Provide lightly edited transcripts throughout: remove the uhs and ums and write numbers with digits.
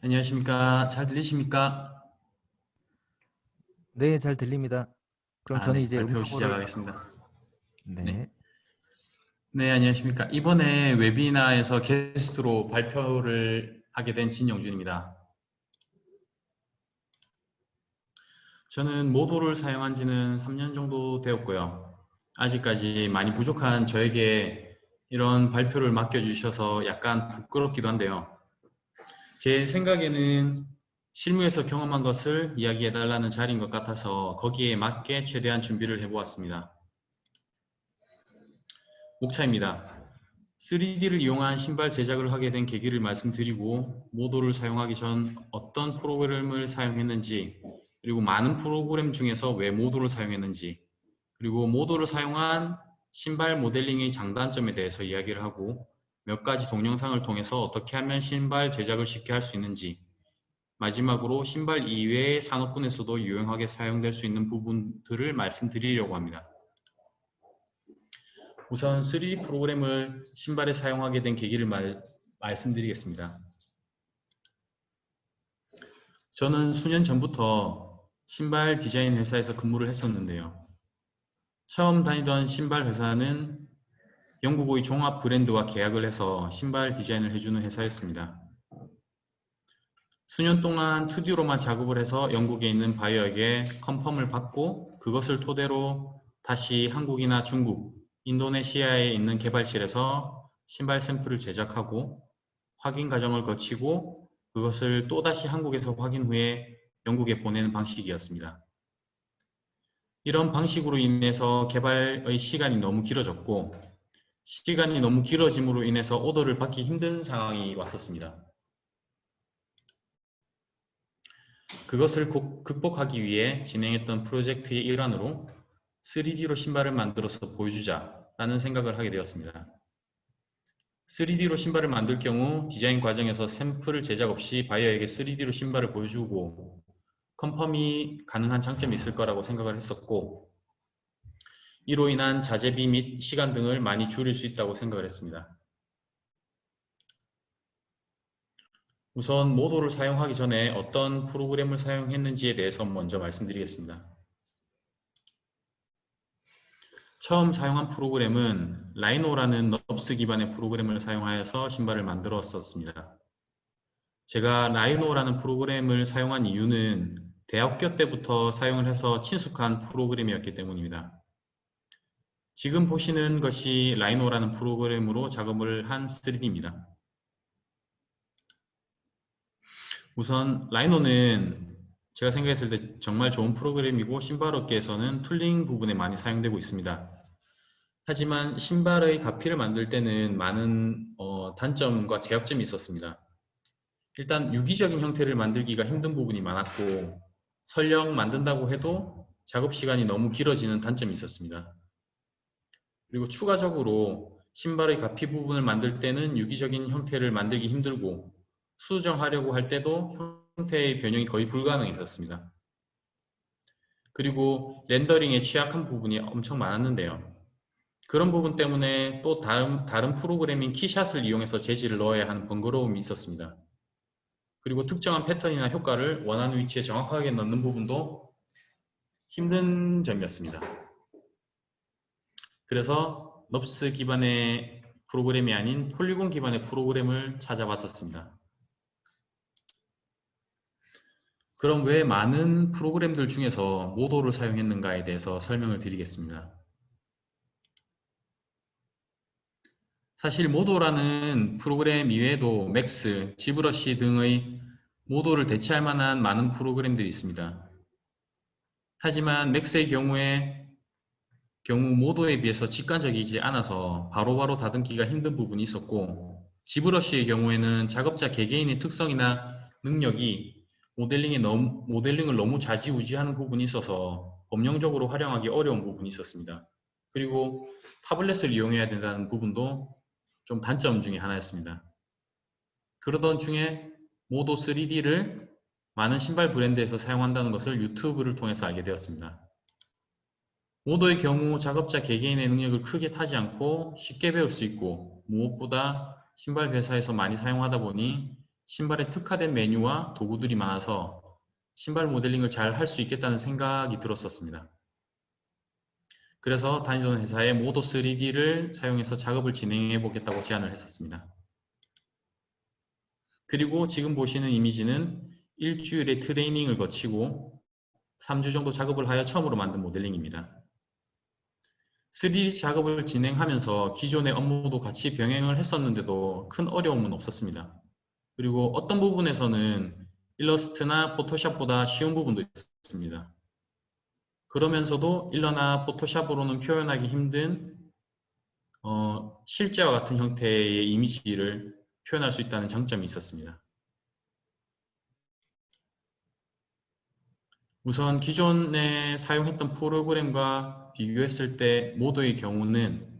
안녕하십니까. 잘 들리십니까? 네, 잘 들립니다. 그럼 저는 네. 이제 발표 음성으로. 시작하겠습니다. 네. 네. 네, 안녕하십니까. 이번에 웨비나에서 게스트로 발표를 하게 된 진영준입니다. 저는 모도를 사용한 지는 3년 정도 되었고요. 아직까지 많이 부족한 저에게 이런 발표를 맡겨주셔서 약간 부끄럽기도 한데요. 제 생각에는 실무에서 경험한 것을 이야기해달라는 자리인 것 같아서 거기에 맞게 최대한 준비를 해보았습니다. 옥차입니다. 3D를 이용한 신발 제작을 하게 된 계기를 말씀드리고 모도를 사용하기 전 어떤 프로그램을 사용했는지, 그리고 많은 프로그램 중에서 왜 모도를 사용했는지, 그리고 모도를 사용한 신발 모델링의 장단점에 대해서 이야기를 하고 몇 가지 동영상을 통해서 어떻게 하면 신발 제작을 쉽게 할 수 있는지, 마지막으로 신발 이외의 산업군에서도 유용하게 사용될 수 있는 부분들을 말씀드리려고 합니다. 우선 3D 프로그램을 신발에 사용하게 된 계기를 말씀드리겠습니다. 저는 수년 전부터 신발 디자인 회사에서 근무를 했었는데요. 처음 다니던 신발 회사는 영국의 종합 브랜드와 계약을 해서 신발 디자인을 해주는 회사였습니다. 수년 동안 2D로만 작업을 해서 영국에 있는 바이어에게 컨펌을 받고 그것을 토대로 다시 한국이나 중국, 인도네시아에 있는 개발실에서 신발 샘플을 제작하고 확인 과정을 거치고 그것을 또다시 한국에서 확인 후에 영국에 보내는 방식이었습니다. 이런 방식으로 인해서 개발의 시간이 너무 길어졌고 시간이 너무 길어짐으로 인해서 오더를 받기 힘든 상황이 왔었습니다. 그것을 극복하기 위해 진행했던 프로젝트의 일환으로 3D로 신발을 만들어서 보여주자라는 생각을 하게 되었습니다. 3D로 신발을 만들 경우 디자인 과정에서 샘플 제작 없이 바이어에게 3D로 신발을 보여주고 컨펌이 가능한 장점이 있을 거라고 생각을 했었고 이로 인한 자재비 및 시간 등을 많이 줄일 수 있다고 생각을 했습니다. 우선 모도를 사용하기 전에 어떤 프로그램을 사용했는지에 대해서 먼저 말씀드리겠습니다. 처음 사용한 프로그램은 라이노라는 넙스 기반의 프로그램을 사용하여서 신발을 만들었었습니다. 제가 라이노라는 프로그램을 사용한 이유는 대학교 때부터 사용을 해서 친숙한 프로그램이었기 때문입니다. 지금 보시는 것이 라이노라는 프로그램으로 작업을 한 3D입니다. 우선 라이노는 제가 생각했을 때 정말 좋은 프로그램이고 신발업계에서는 툴링 부분에 많이 사용되고 있습니다. 하지만 신발의 가피를 만들 때는 많은 단점과 제약점이 있었습니다. 일단 유기적인 형태를 만들기가 힘든 부분이 많았고 설령 만든다고 해도 작업 시간이 너무 길어지는 단점이 있었습니다. 그리고 추가적으로 신발의 가피 부분을 만들 때는 유기적인 형태를 만들기 힘들고 수정하려고 할 때도 형태의 변형이 거의 불가능했었습니다. 그리고 렌더링에 취약한 부분이 엄청 많았는데요. 그런 부분 때문에 또 다른 프로그램인 키샷을 이용해서 재질을 넣어야 하는 번거로움이 있었습니다. 그리고 특정한 패턴이나 효과를 원하는 위치에 정확하게 넣는 부분도 힘든 점이었습니다. 그래서 넙스 기반의 프로그램이 아닌 폴리곤 기반의 프로그램을 찾아봤었습니다. 그럼 왜 많은 프로그램들 중에서 모도를 사용했는가에 대해서 설명을 드리겠습니다. 사실 모도라는 프로그램 이외에도 맥스, 지브러시 등의 모도를 대체할 만한 많은 프로그램들이 있습니다. 하지만 맥스의 경우 모도에 비해서 직관적이지 않아서 바로바로 다듬기가 힘든 부분이 있었고 지브러시의 경우에는 작업자 개개인의 특성이나 능력이 모델링을 너무 좌지우지하는 부분이 있어서 범용적으로 활용하기 어려운 부분이 있었습니다. 그리고 타블렛을 이용해야 된다는 부분도 좀 단점 중에 하나였습니다. 그러던 중에 모도 3D를 많은 신발 브랜드에서 사용한다는 것을 유튜브를 통해서 알게 되었습니다. 모도의 경우 작업자 개개인의 능력을 크게 타지 않고 쉽게 배울 수 있고 무엇보다 신발 회사에서 많이 사용하다 보니 신발에 특화된 메뉴와 도구들이 많아서 신발 모델링을 잘 할 수 있겠다는 생각이 들었었습니다. 그래서 다니던 회사에 모도 3D를 사용해서 작업을 진행해 보겠다고 제안을 했었습니다. 그리고 지금 보시는 이미지는 일주일의 트레이닝을 거치고 3주 정도 작업을 하여 처음으로 만든 모델링입니다. 3D 작업을 진행하면서 기존의 업무도 같이 병행을 했었는데도 큰 어려움은 없었습니다. 그리고 어떤 부분에서는 일러스트나 포토샵보다 쉬운 부분도 있었습니다. 그러면서도 일러나 포토샵으로는 표현하기 힘든 실제와 같은 형태의 이미지를 표현할 수 있다는 장점이 있었습니다. 우선 기존에 사용했던 프로그램과 비교했을 때 모드의 경우는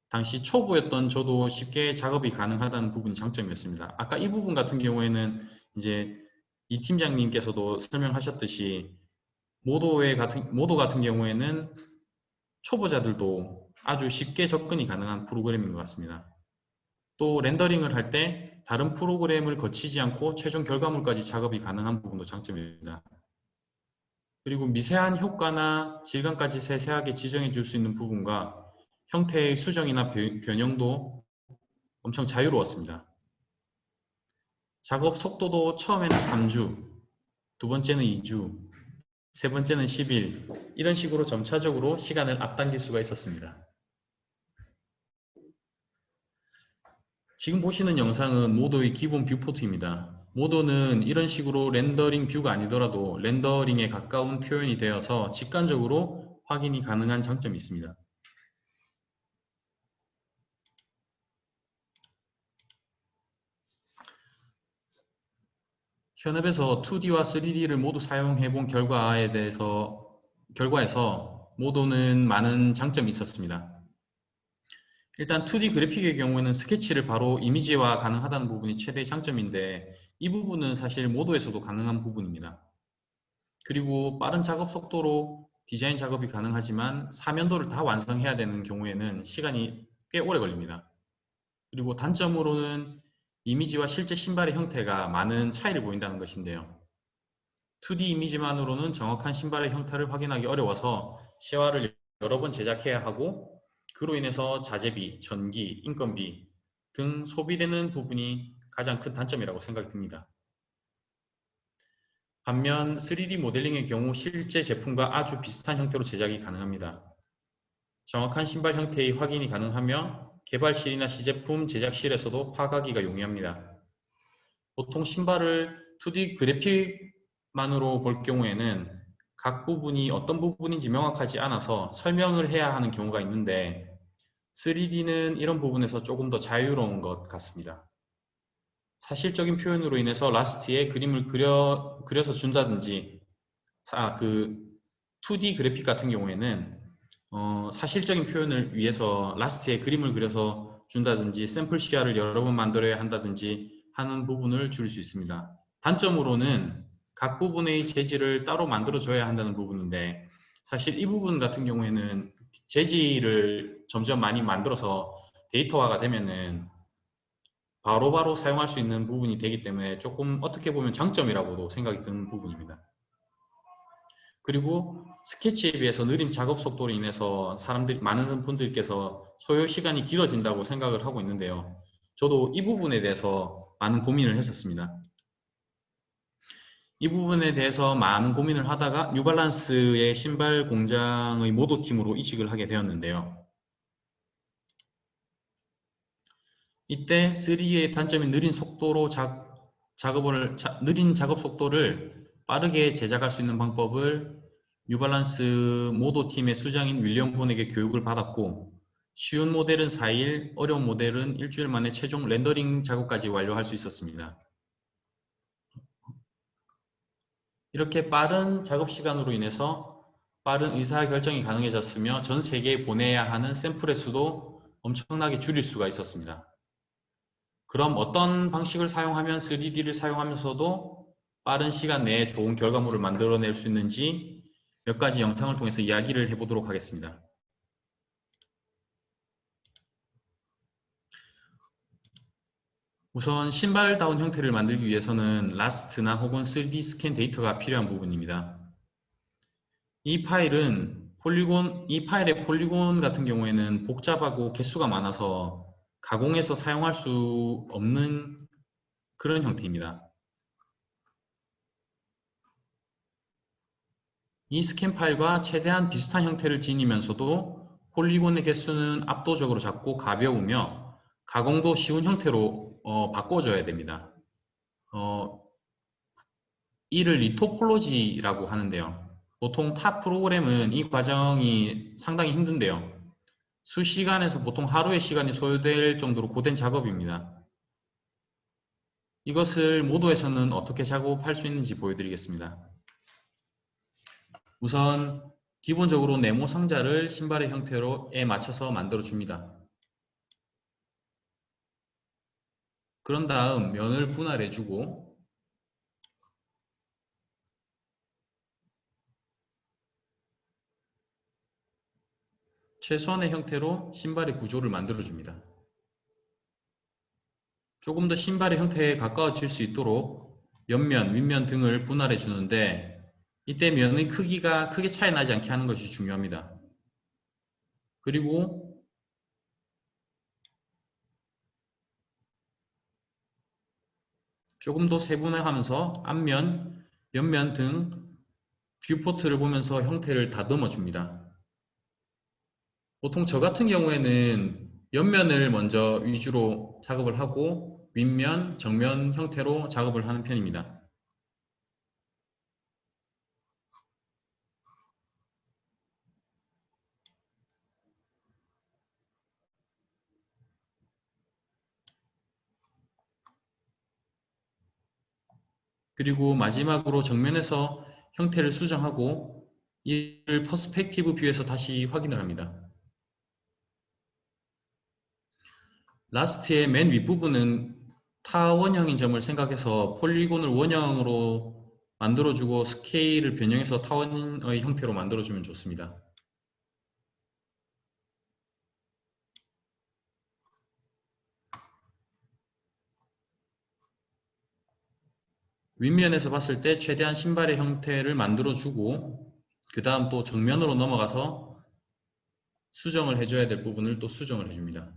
당시 초보였던 저도 쉽게 작업이 가능하다는 부분이 장점이었습니다. 아까 이 부분 같은 경우에는 이제 이 팀장님께서도 설명하셨듯이 모도 같은 경우에는 초보자들도 아주 쉽게 접근이 가능한 프로그램인 것 같습니다. 또 렌더링을 할 때 다른 프로그램을 거치지 않고 최종 결과물까지 작업이 가능한 부분도 장점입니다. 그리고 미세한 효과나 질감까지 세세하게 지정해 줄 수 있는 부분과 형태의 수정이나 변형도 엄청 자유로웠습니다. 작업 속도도 처음에는 3주, 두 번째는 2주, 세 번째는 10일 이런 식으로 점차적으로 시간을 앞당길 수가 있었습니다. 지금 보시는 영상은 모도의 기본 뷰포트입니다. 모도는 이런 식으로 렌더링 뷰가 아니더라도 렌더링에 가까운 표현이 되어서 직관적으로 확인이 가능한 장점이 있습니다. 현업에서 2D와 3D를 모두 사용해 본 결과에서 모도는 많은 장점이 있었습니다. 일단 2D 그래픽의 경우에는 스케치를 바로 이미지화 가능하다는 부분이 최대의 장점인데 이 부분은 사실 모도에서도 가능한 부분입니다. 그리고 빠른 작업 속도로 디자인 작업이 가능하지만 사면도를 다 완성해야 되는 경우에는 시간이 꽤 오래 걸립니다. 그리고 단점으로는 이미지와 실제 신발의 형태가 많은 차이를 보인다는 것인데요. 2D 이미지만으로는 정확한 신발의 형태를 확인하기 어려워서 시화를 여러 번 제작해야 하고 그로 인해서 자재비, 전기, 인건비 등 소비되는 부분이 가장 큰 단점이라고 생각이 듭니다. 반면 3D 모델링의 경우 실제 제품과 아주 비슷한 형태로 제작이 가능합니다. 정확한 신발 형태의 확인이 가능하며 개발실이나 시제품 제작실에서도 파가기가 용이합니다. 보통 신발을 2D 그래픽만으로 볼 경우에는 각 부분이 어떤 부분인지 명확하지 않아서 설명을 해야 하는 경우가 있는데 3D는 이런 부분에서 조금 더 자유로운 것 같습니다. 사실적인 표현으로 인해서 라스트에 그림을 그려서 준다든지 2D 그래픽 같은 경우에는 사실적인 표현을 위해서 라스트에 그림을 그려서 준다든지 샘플 시야를 여러 번 만들어야 한다든지 하는 부분을 줄일 수 있습니다. 단점으로는 각 부분의 재질을 따로 만들어줘야 한다는 부분인데 사실 이 부분 같은 경우에는 재질을 점점 많이 만들어서 데이터화가 되면은 바로바로 사용할 수 있는 부분이 되기 때문에 조금 어떻게 보면 장점이라고도 생각이 드는 부분입니다. 그리고 스케치에 비해서 느린 작업 속도로 인해서 많은 분들께서 소요 시간이 길어진다고 생각을 하고 있는데요. 저도 이 부분에 대해서 많은 고민을 했었습니다. 이 부분에 대해서 많은 고민을 하다가 뉴발란스의 신발 공장의 모도팀으로 이직을 하게 되었는데요. 이때 3D의 단점인 느린 작업 속도를 빠르게 제작할 수 있는 방법을 뉴발란스 모도팀의 수장인 윌리엄 본에게 교육을 받았고 쉬운 모델은 4일, 어려운 모델은 일주일 만에 최종 렌더링 작업까지 완료할 수 있었습니다. 이렇게 빠른 작업 시간으로 인해서 빠른 의사결정이 가능해졌으며 전 세계에 보내야 하는 샘플의 수도 엄청나게 줄일 수가 있었습니다. 그럼 어떤 방식을 사용하면 3D를 사용하면서도 빠른 시간 내에 좋은 결과물을 만들어낼 수 있는지 몇 가지 영상을 통해서 이야기를 해보도록 하겠습니다. 우선 신발다운 형태를 만들기 위해서는 라스트나 혹은 3D 스캔 데이터가 필요한 부분입니다. 이 파일의 폴리곤 같은 경우에는 복잡하고 개수가 많아서 가공해서 사용할 수 없는 그런 형태입니다. 이 스캔 파일과 최대한 비슷한 형태를 지니면서도 폴리곤의 개수는 압도적으로 작고 가벼우며 가공도 쉬운 형태로 바꿔줘야 됩니다. 이를 리토폴로지라고 하는데요. 보통 타 프로그램은 이 과정이 상당히 힘든데요. 수시간에서 보통 하루의 시간이 소요될 정도로 고된 작업입니다. 이것을 모도에서는 어떻게 작업할 수 있는지 보여드리겠습니다. 우선 기본적으로 네모 상자를 신발의 형태로에 맞춰서 만들어 줍니다. 그런 다음 면을 분할해 주고 최소한의 형태로 신발의 구조를 만들어 줍니다. 조금 더 신발의 형태에 가까워질 수 있도록 옆면, 윗면 등을 분할해 주는데 이때 면의 크기가 크게 차이 나지 않게 하는 것이 중요합니다. 그리고 조금 더 세분화하면서 앞면, 옆면 등 뷰포트를 보면서 형태를 다듬어 줍니다. 보통 저 같은 경우에는 옆면을 먼저 위주로 작업을 하고 윗면, 정면 형태로 작업을 하는 편입니다. 그리고 마지막으로 정면에서 형태를 수정하고 이를 퍼스펙티브 뷰에서 다시 확인을 합니다. 라스트의 맨 윗부분은 타원형인 점을 생각해서 폴리곤을 원형으로 만들어주고 스케일을 변형해서 타원의 형태로 만들어주면 좋습니다. 윗면에서 봤을 때 최대한 신발의 형태를 만들어주고 그 다음 또 정면으로 넘어가서 수정을 해줘야 될 부분을 또 수정을 해줍니다.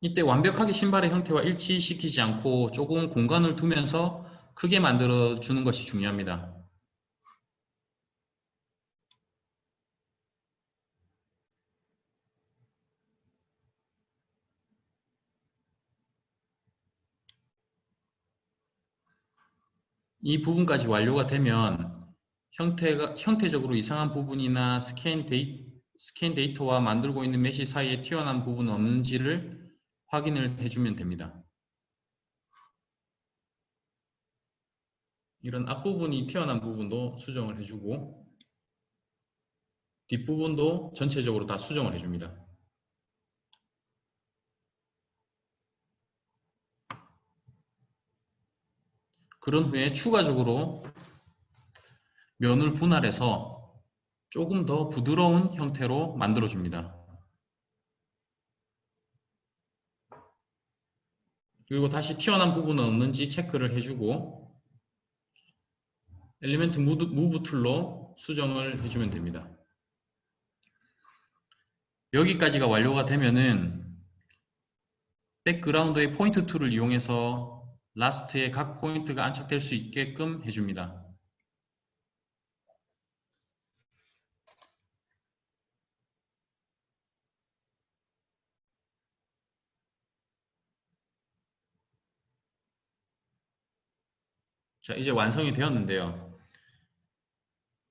이때 완벽하게 신발의 형태와 일치시키지 않고 조금 공간을 두면서 크게 만들어주는 것이 중요합니다. 이 부분까지 완료가 되면 형태적으로 이상한 부분이나 스캔 데이터와 만들고 있는 메시 사이에 튀어나온 부분은 없는지를 확인을 해주면 됩니다. 이런 앞부분이 튀어나온 부분도 수정을 해주고 뒷부분도 전체적으로 다 수정을 해줍니다. 그런 후에 추가적으로 면을 분할해서 조금 더 부드러운 형태로 만들어줍니다. 그리고 다시 튀어나온 부분은 없는지 체크를 해주고 엘리멘트 무브 툴로 수정을 해주면 됩니다. 여기까지가 완료가 되면은 백그라운드의 포인트 툴을 이용해서 라스트에 각 포인트가 안착될 수 있게끔 해줍니다. 자, 이제 완성이 되었는데요.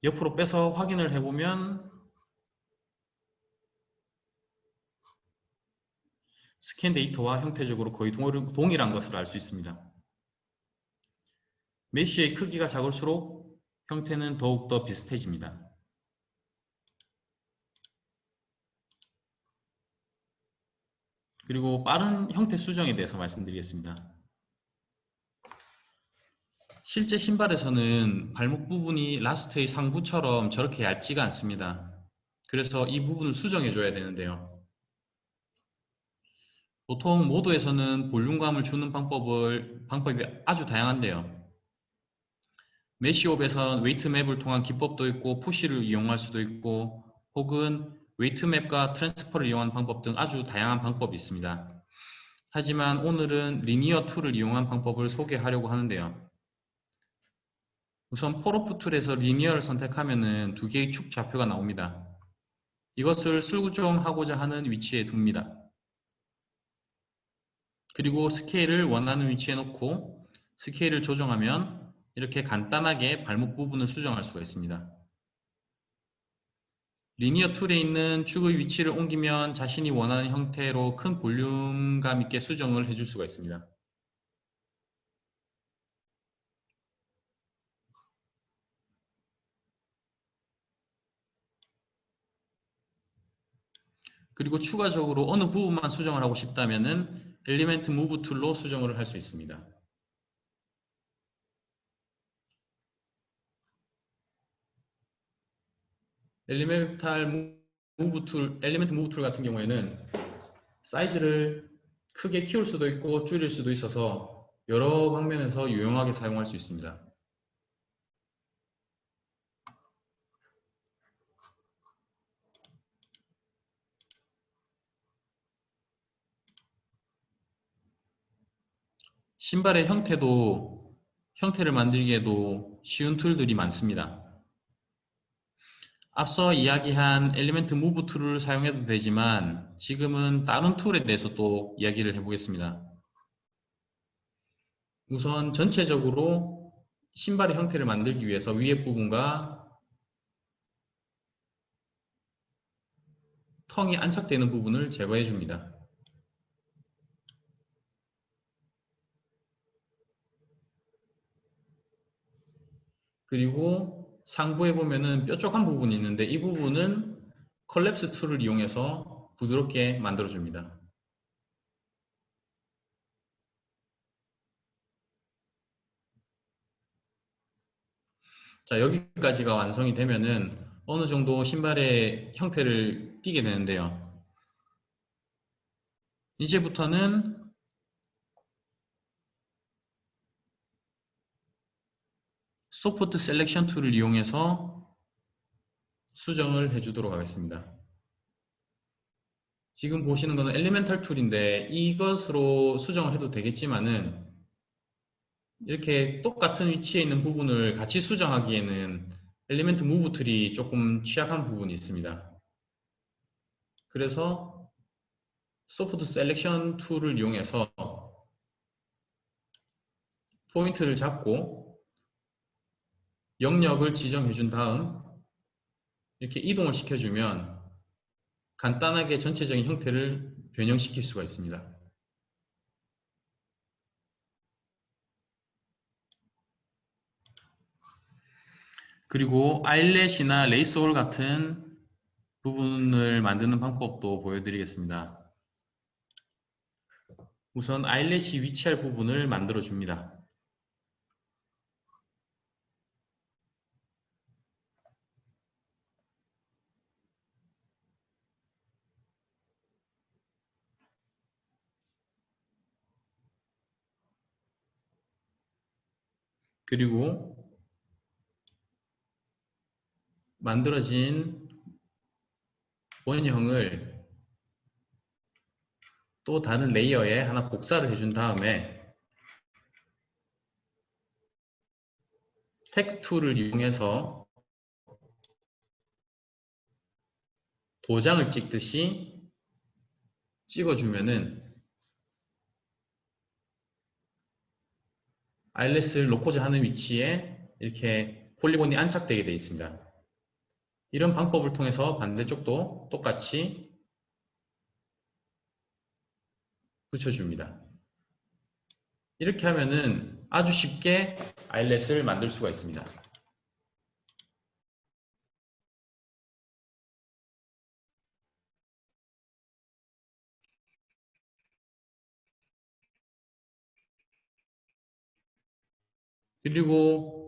옆으로 빼서 확인을 해보면 스캔 데이터와 형태적으로 거의 동일한 것을 알 수 있습니다. 메쉬의 크기가 작을수록 형태는 더욱더 비슷해집니다. 그리고 빠른 형태 수정에 대해서 말씀드리겠습니다. 실제 신발에서는 발목 부분이 라스트의 상부처럼 저렇게 얇지가 않습니다. 그래서 이 부분을 수정해 줘야 되는데요. 보통 모드에서는 볼륨감을 주는 방법이 아주 다양한데요. 메시옵에선 웨이트맵을 통한 기법도 있고 푸시를 이용할 수도 있고 혹은 웨이트맵과 트랜스퍼를 이용한 방법 등 아주 다양한 방법이 있습니다. 하지만 오늘은 리니어 툴을 이용한 방법을 소개하려고 하는데요. 우선 폴오프 툴에서 리니어를 선택하면 두 개의 축 좌표가 나옵니다. 이것을 술구종하고자 하는 위치에 둡니다. 그리고 스케일을 원하는 위치에 놓고 스케일을 조정하면 이렇게 간단하게 발목 부분을 수정할 수가 있습니다. 리니어 툴에 있는 축의 위치를 옮기면 자신이 원하는 형태로 큰 볼륨감 있게 수정을 해줄 수가 있습니다. 그리고 추가적으로 어느 부분만 수정을 하고 싶다면 엘리멘트 무브 툴로 수정을 할 수 있습니다. 엘리멘트 무브 툴 같은 경우에는 사이즈를 크게 키울 수도 있고 줄일 수도 있어서 여러 방면에서 유용하게 사용할 수 있습니다. 신발의 형태를 만들기에도 쉬운 툴들이 많습니다. 앞서 이야기한 엘리멘트 무브 툴을 사용해도 되지만 지금은 다른 툴에 대해서 또 이야기를 해보겠습니다. 우선 전체적으로 신발의 형태를 만들기 위해서 위에 부분과 텅이 안착되는 부분을 제거해 줍니다. 그리고 상부에 보면은 뾰족한 부분이 있는데 이 부분은 컬랩스 툴을 이용해서 부드럽게 만들어 줍니다. 자, 여기까지가 완성이 되면은 어느 정도 신발의 형태를 띠게 되는데요. 이제부터는 소프트 셀렉션 툴을 이용해서 수정을 해주도록 하겠습니다. 지금 보시는 것은 엘리멘탈 툴인데 이것으로 수정을 해도 되겠지만은 이렇게 똑같은 위치에 있는 부분을 같이 수정하기에는 엘리멘트 무브 툴이 조금 취약한 부분이 있습니다. 그래서 소프트 셀렉션 툴을 이용해서 포인트를 잡고 영역을 지정해 준 다음 이렇게 이동을 시켜주면 간단하게 전체적인 형태를 변형시킬 수가 있습니다. 그리고 아일렛이나 레이스홀 같은 부분을 만드는 방법도 보여드리겠습니다. 우선 아일렛이 위치할 부분을 만들어 줍니다. 그리고 만들어진 원형을 또 다른 레이어에 하나 복사를 해준 다음에 택 툴을 이용해서 도장을 찍듯이 찍어주면은 아일렛을 놓고자 하는 위치에 이렇게 폴리곤이 안착되게 되어 있습니다. 이런 방법을 통해서 반대쪽도 똑같이 붙여줍니다. 이렇게 하면은 아주 쉽게 아일렛을 만들 수가 있습니다. 그리고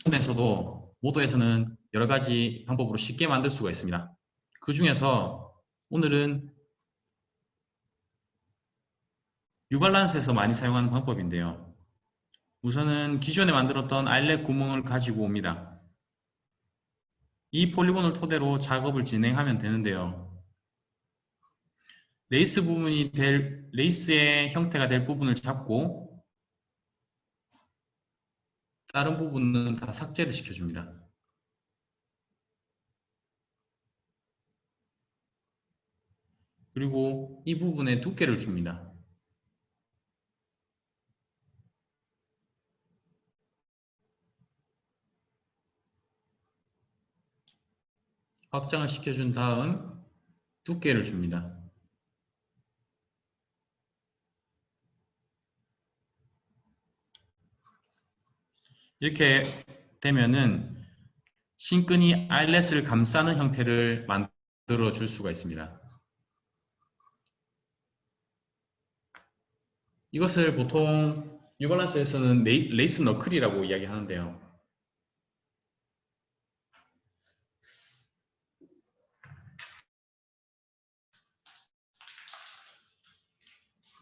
모드에서도 모드에서는 여러 가지 방법으로 쉽게 만들 수가 있습니다. 그 중에서 오늘은 뉴발란스에서 많이 사용하는 방법인데요. 우선은 기존에 만들었던 아일렛 구멍을 가지고 옵니다. 이 폴리곤을 토대로 작업을 진행하면 되는데요. 레이스의 형태가 될 부분을 잡고 다른 부분은 다 삭제를 시켜줍니다. 그리고 이 부분에 두께를 줍니다. 확장을 시켜준 다음 두께를 줍니다. 이렇게 되면은 신끈이 아일렛을 감싸는 형태를 만들어 줄 수가 있습니다. 이것을 보통 뉴발란스에서는 레이스 너클이라고 이야기하는데요.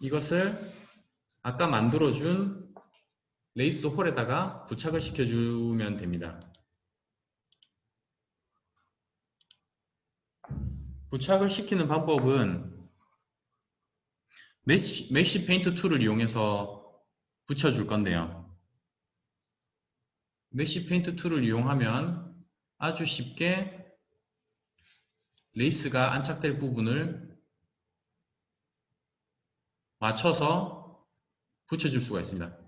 이것을 아까 만들어준 레이스 홀에다가 부착을 시켜주면 됩니다. 부착을 시키는 방법은 메쉬 페인트 툴을 이용해서 붙여줄 건데요. 메쉬 페인트 툴을 이용하면 아주 쉽게 레이스가 안착될 부분을 맞춰서 붙여줄 수가 있습니다.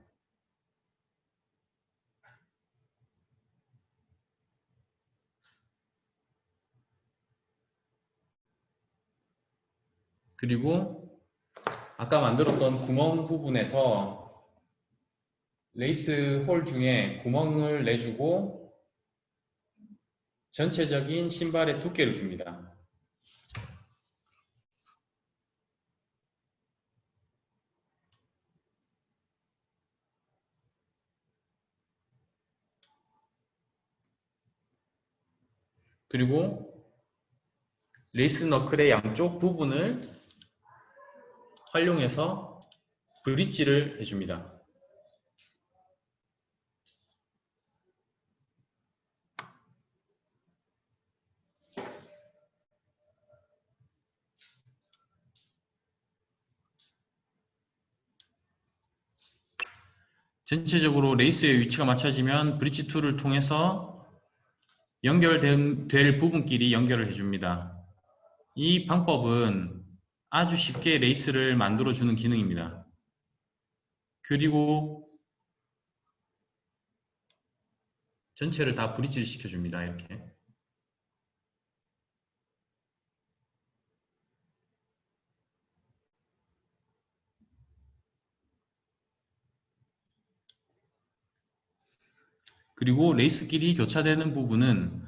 그리고 아까 만들었던 구멍 부분에서 레이스 홀 중에 구멍을 내주고 전체적인 신발의 두께를 줍니다. 그리고 레이스 너클의 양쪽 부분을 활용해서 브릿지를 해줍니다. 전체적으로 레이스의 위치가 맞춰지면 브릿지 툴을 통해서 될 부분끼리 연결을 해줍니다. 이 방법은 아주 쉽게 레이스를 만들어주는 기능입니다. 그리고 전체를 다 브릿지를 시켜줍니다. 이렇게. 그리고 레이스끼리 교차되는 부분은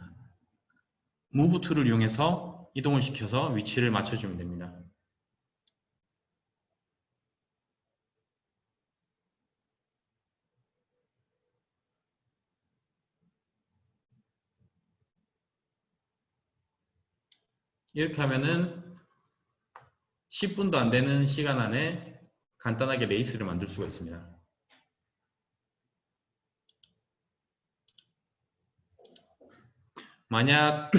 무브 툴을 이용해서 이동을 시켜서 위치를 맞춰주면 됩니다. 이렇게 하면은 10분도 안 되는 시간 안에 간단하게 레이스를 만들 수가 있습니다. 만약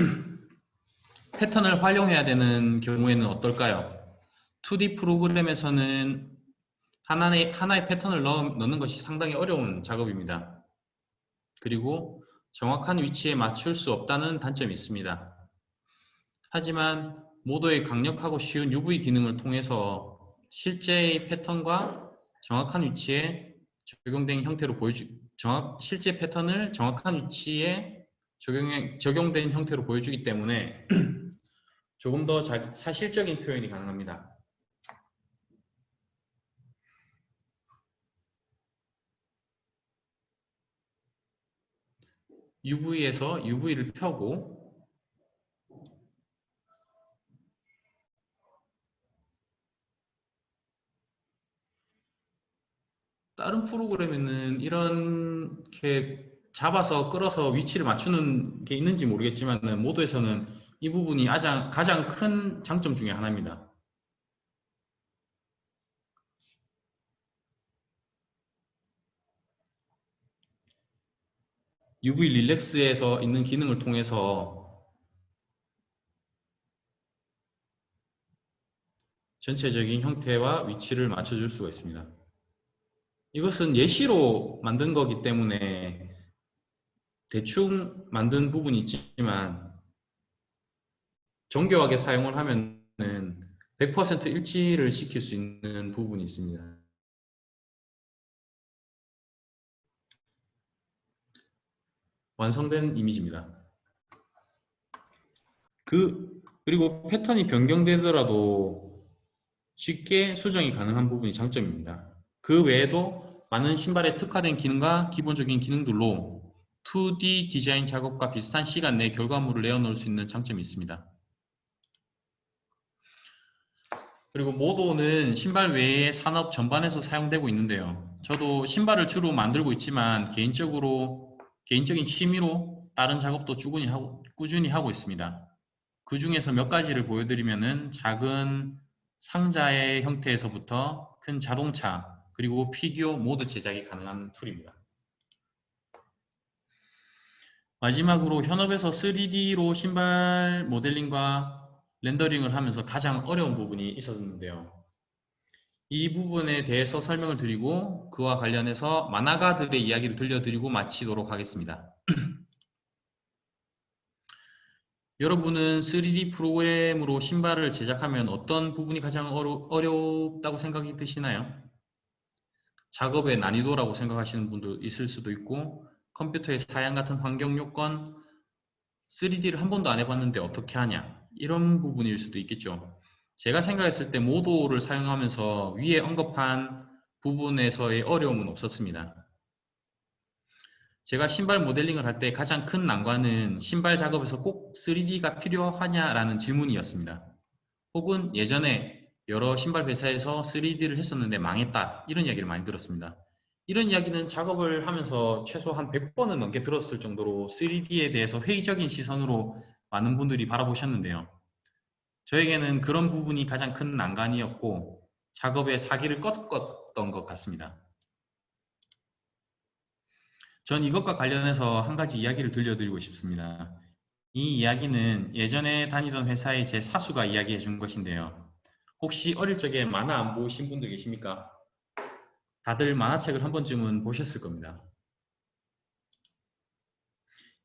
패턴을 활용해야 되는 경우에는 어떨까요? 2D 프로그램에서는 하나의 패턴을 넣는 것이 상당히 어려운 작업입니다. 그리고 정확한 위치에 맞출 수 없다는 단점이 있습니다. 하지만 모더의 강력하고 쉬운 UV 기능을 통해서 실제의 패턴과 정확한 위치에 적용된 형태로 실제 패턴을 정확한 위치에 적용된 형태로 보여주기 때문에 조금 더 사실적인 표현이 가능합니다. UV에서 UV를 펴고 다른 프로그램에는 이렇게 잡아서 끌어서 위치를 맞추는 게 있는지 모르겠지만 모드에서는 이 부분이 가장 큰 장점 중에 하나입니다. UV 릴렉스에서 있는 기능을 통해서 전체적인 형태와 위치를 맞춰줄 수가 있습니다. 이것은 예시로 만든 거기 때문에 대충 만든 부분이 있지만 정교하게 사용을 하면은 100% 일치를 시킬 수 있는 부분이 있습니다. 완성된 이미지입니다. 그리고 패턴이 변경되더라도 쉽게 수정이 가능한 부분이 장점입니다. 그 외에도 많은 신발에 특화된 기능과 기본적인 기능들로 2D 디자인 작업과 비슷한 시간 내에 결과물을 내어놓을 수 있는 장점이 있습니다. 그리고 모도는 신발 외에 산업 전반에서 사용되고 있는데요. 저도 신발을 주로 만들고 있지만 개인적인 취미로 다른 작업도 꾸준히 하고 있습니다. 그 중에서 몇 가지를 보여드리면은 작은 상자의 형태에서부터 큰 자동차, 그리고 피규어 모두 제작이 가능한 툴입니다. 마지막으로 현업에서 3D로 신발 모델링과 렌더링을 하면서 가장 어려운 부분이 있었는데요. 이 부분에 대해서 설명을 드리고 그와 관련해서 만화가들의 이야기를 들려드리고 마치도록 하겠습니다. 여러분은 3D 프로그램으로 신발을 제작하면 어떤 부분이 가장 어렵다고 생각이 드시나요? 작업의 난이도라고 생각하시는 분도 있을 수도 있고, 컴퓨터의 사양 같은 환경 요건, 3D를 한 번도 안 해봤는데 어떻게 하냐, 이런 부분일 수도 있겠죠. 제가 생각했을 때 모도를 사용하면서 위에 언급한 부분에서의 어려움은 없었습니다. 제가 신발 모델링을 할 때 가장 큰 난관은 신발 작업에서 꼭 3D가 필요하냐라는 질문이었습니다. 혹은 예전에 여러 신발 회사에서 3D를 했었는데 망했다, 이런 이야기를 많이 들었습니다. 이런 이야기는 작업을 하면서 최소 한 100번은 넘게 들었을 정도로 3D에 대해서 회의적인 시선으로 많은 분들이 바라보셨는데요. 저에게는 그런 부분이 가장 큰 난관이었고 작업에 사기를 껐던 것 같습니다. 전 이것과 관련해서 한 가지 이야기를 들려드리고 싶습니다. 이 이야기는 예전에 다니던 회사의 제 사수가 이야기해 준 것인데요. 혹시 어릴 적에 만화 안 보신 분들 계십니까? 다들 만화책을 한 번쯤은 보셨을 겁니다.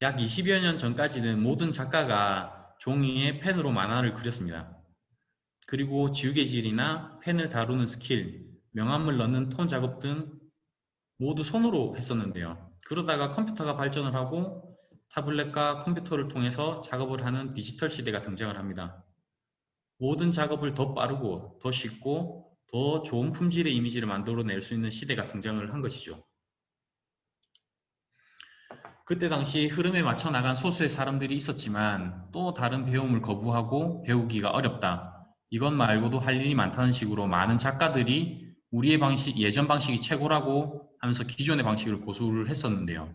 약 20여 년 전까지는 모든 작가가 종이에 펜으로 만화를 그렸습니다. 그리고 지우개질이나 펜을 다루는 스킬, 명암을 넣는 톤 작업 등 모두 손으로 했었는데요. 그러다가 컴퓨터가 발전을 하고 타블렛과 컴퓨터를 통해서 작업을 하는 디지털 시대가 등장을 합니다. 모든 작업을 더 빠르고 더 쉽고 더 좋은 품질의 이미지를 만들어낼 수 있는 시대가 등장을 한 것이죠. 그때 당시 흐름에 맞춰 나간 소수의 사람들이 있었지만 또 다른 배움을 거부하고 배우기가 어렵다, 이것 말고도 할 일이 많다는 식으로 많은 작가들이 우리의 예전 방식이 최고라고 하면서 기존의 방식을 고수를 했었는데요.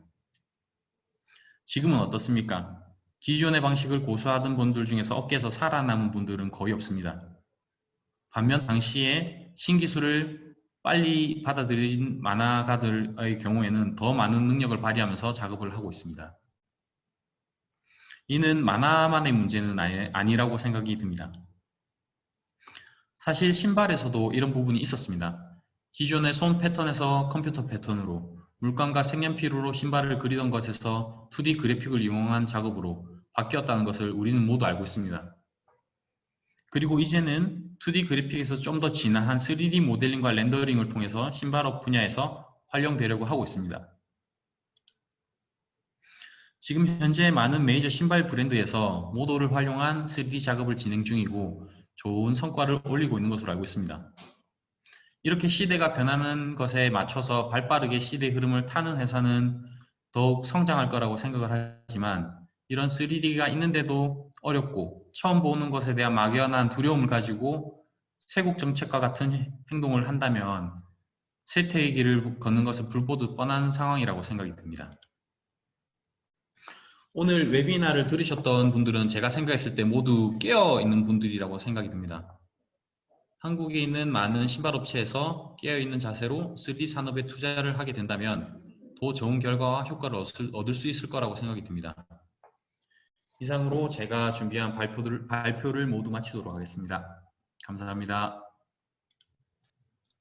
지금은 어떻습니까? 기존의 방식을 고수하던 분들 중에서 업계에서 살아남은 분들은 거의 없습니다. 반면 당시에 신기술을 빨리 받아들인 만화가들의 경우에는 더 많은 능력을 발휘하면서 작업을 하고 있습니다. 이는 만화만의 문제는 아니라고 생각이 듭니다. 사실 신발에서도 이런 부분이 있었습니다. 기존의 손 패턴에서 컴퓨터 패턴으로, 물감과 색연필로 신발을 그리던 것에서 2D 그래픽을 이용한 작업으로 바뀌었다는 것을 우리는 모두 알고 있습니다. 그리고 이제는 2D 그래픽에서 좀 더 진화한 3D 모델링과 렌더링을 통해서 신발업 분야에서 활용되려고 하고 있습니다. 지금 현재 많은 메이저 신발 브랜드에서 모도를 활용한 3D 작업을 진행 중이고 좋은 성과를 올리고 있는 것으로 알고 있습니다. 이렇게 시대가 변하는 것에 맞춰서 발빠르게 시대의 흐름을 타는 회사는 더욱 성장할 거라고 생각을 하지만, 이런 3D가 있는데도 어렵고 처음 보는 것에 대한 막연한 두려움을 가지고 쇄국 정책과 같은 행동을 한다면 쇠퇴의 길을 걷는 것은 불보듯 뻔한 상황이라고 생각이 듭니다. 오늘 웨비나를 들으셨던 분들은 제가 생각했을 때 모두 깨어있는 분들이라고 생각이 듭니다. 한국에 있는 많은 신발업체에서 깨어있는 자세로 3D 산업에 투자를 하게 된다면 더 좋은 결과와 효과를 얻을 수 있을 거라고 생각이 듭니다. 이상으로 제가 준비한 발표를 모두 마치도록 하겠습니다. 감사합니다.